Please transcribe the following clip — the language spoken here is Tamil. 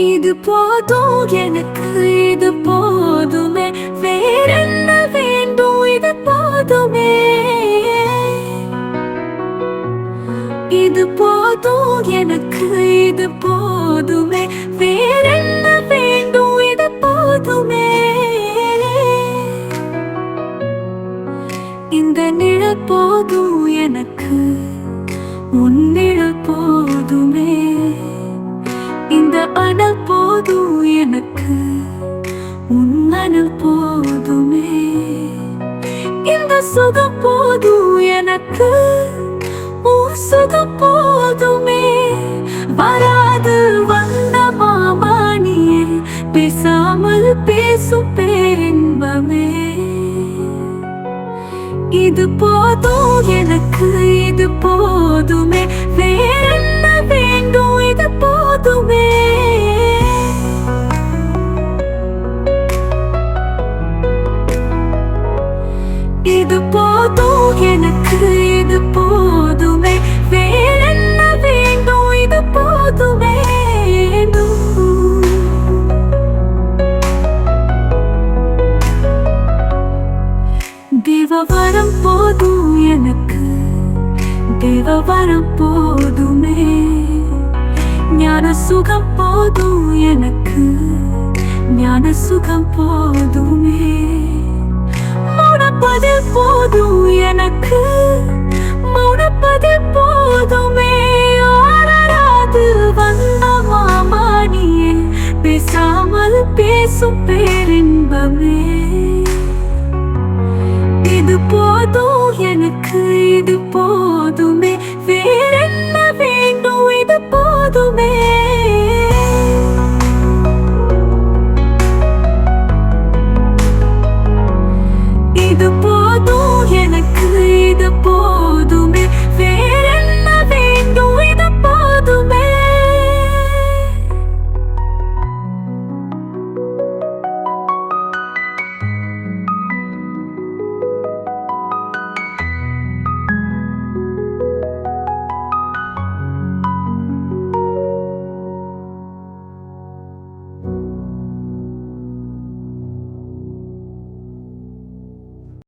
இது போதும் எனக்கு, இது போதுமே, வேறென்ன வேண்டும், இது போதுமே. இது போதும் எனக்கு, இது போதுமே, வேறென்ன வேண்டும், இது போதுமே. இந்த நிழல் போதும் எனக்கு, உன் நிழல் போதுமே. இந்த அனல் போதும் எனக்கு, உன் அனல் போதுமே. இந்த சுகம் போதும் எனக்கு, உன் சுகம் போதுமே. வராது வந்த மாமானியே, பேசாமல் பேசும் பேரின்பமே. இது போதும் எனக்கு, இது போதுமே, வேறென்ன வேண்டும், இது போதுமே. இது போதும் எனக்கு, இது போதுமே, வேறென்ன வேண்டும், இது போதுமே. தேவவரம் போதும் எனக்கு, தேவவரம் போதுமே. ஞான சுகம் போதும் எனக்கு, ஞான சுகம் போதுமே. மௌனப்பதில் போதும் எனக்கு, மௌனப்பதில் போதுமே. ஆராது வந்த மாமானியே, பேசாமல் பேசும் பேரின்பமே. இது போதும் எனக்கு, இது போதுமே,